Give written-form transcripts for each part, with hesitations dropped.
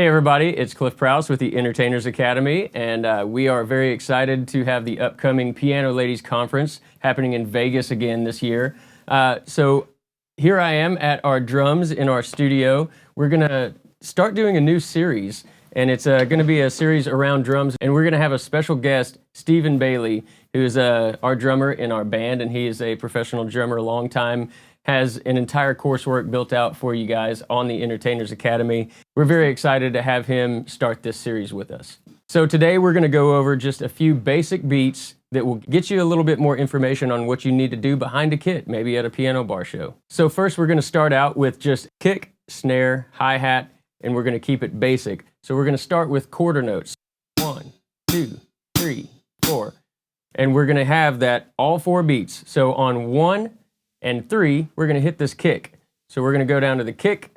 Hey everybody, it's Cliff Prowse with the Entertainers Academy, and we are very excited to have the upcoming Piano Ladies Conference happening in Vegas again this year. So here I am at our drums in our studio. We're going to start doing a new series, and it's going to be a series around drums, and we're going to have a special guest, Stephen Bailey, who is our drummer in our band, and he is a professional drummer, long time, has an entire coursework built out for you guys on the Entertainers Academy. We're very excited to have him start this series with us. So today we're going to go over just a few basic beats that will get you a little bit more information on what you need to do behind a kit, maybe at a piano bar show. So first we're going to start out with just kick, snare, hi-hat, and we're going to keep it basic. So we're going to start with quarter notes. 1, 2, 3, 4. And we're going to have that all 4 beats. So on 1 and 3, we're going to hit this kick. So we're going to go down to the kick.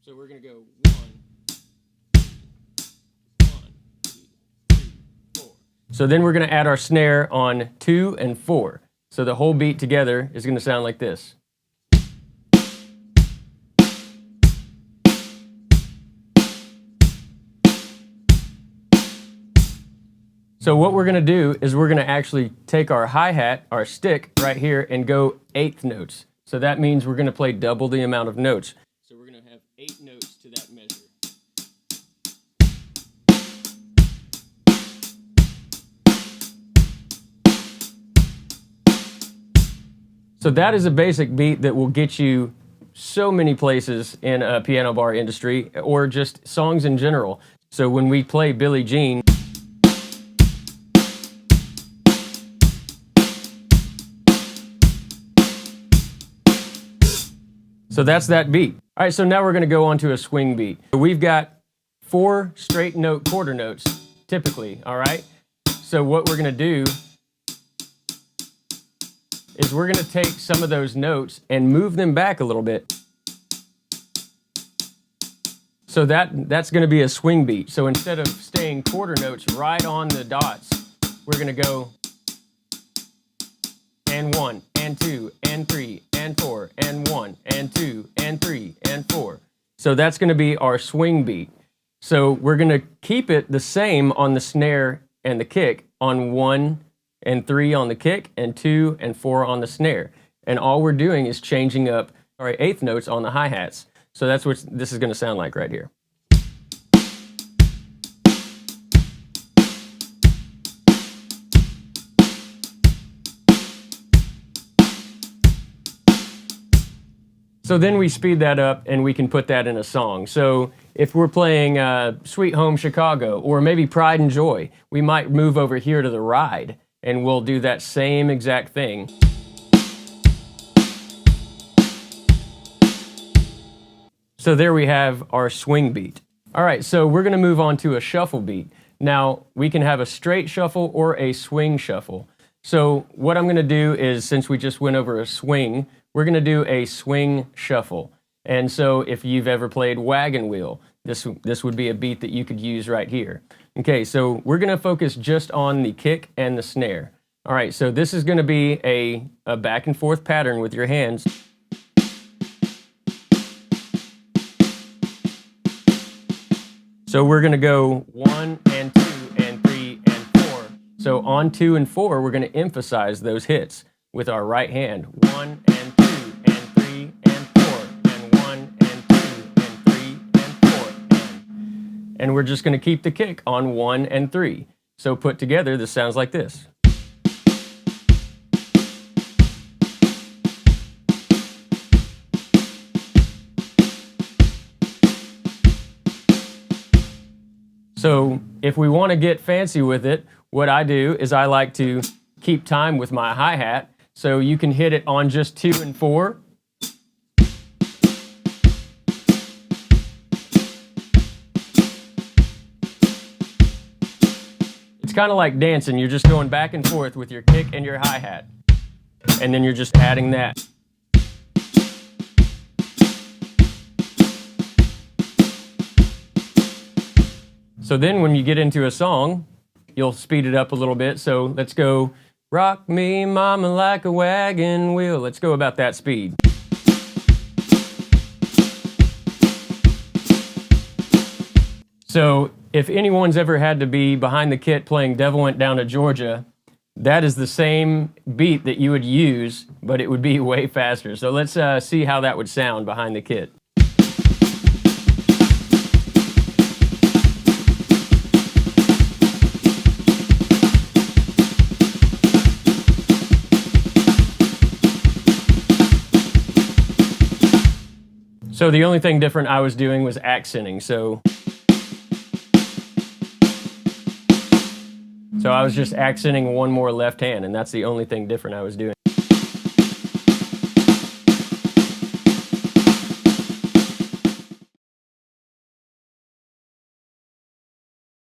So we're going to go 1, 2, 3, 4. So then we're going to add our snare on 2 and 4. So the whole beat together is going to sound like this. So what we're going to do is we're going to actually take our hi-hat, our stick right here, and go 1/8 notes. So that means we're going to play double the amount of notes. So we're going to have 8 notes to that measure. So that is a basic beat that will get you so many places in a piano bar industry, or just songs in general. So when we play Billie Jean, so that's that beat. All right, so now we're going to go on to a swing beat. We've got 4 straight note quarter notes, typically, all right? So what we're going to do is we're going to take some of those notes and move them back a little bit. So that's going to be a swing beat. So instead of staying quarter notes right on the dots, we're going to go and 1, and 2, and 3, and 4, and 1, and 2, and 3, and 4. So that's going to be our swing beat. So we're going to keep it the same on the snare and the kick, on 1 and 3 on the kick, and 2 and 4 on the snare. And all we're doing is changing up our 1/8 notes on the hi-hats. So that's what this is going to sound like right here. So then we speed that up and we can put that in a song. So if we're playing Sweet Home Chicago or maybe Pride and Joy, we might move over here to the ride and we'll do that same exact thing. So there we have our swing beat. All right, so we're going to move on to a shuffle beat. Now, we can have a straight shuffle or a swing shuffle. So what I'm going to do is, since we just went over a swing, we're going to do a swing shuffle. And so if you've ever played Wagon Wheel, this would be a beat that you could use right here. Okay, so we're going to focus just on the kick and the snare. All right, so this is going to be a back and forth pattern with your hands. So we're going to go 1 and 2 and 3 and 4. So on 2 and 4, we're going to emphasize those hits with our right hand. 1 and 2 and 3 and 4 and 1 and 2 and 3 and 4 and we're just going to keep the kick on 1 and 3. So put together, this sounds like this. So if we want to get fancy with it, what I do is I like to keep time with my hi-hat. So you can hit it on just 2 and 4. It's kind of like dancing. You're just going back and forth with your kick and your hi-hat. And then you're just adding that. So then when you get into a song, you'll speed it up a little bit. So let's go, rock me mama like a wagon wheel. Let's go about that speed. So if anyone's ever had to be behind the kit playing Devil Went Down to Georgia, that is the same beat that you would use, but it would be way faster. So let's see how that would sound behind the kit. So the only thing different I was doing was accenting. So I was just accenting one more left hand, and that's the only thing different I was doing.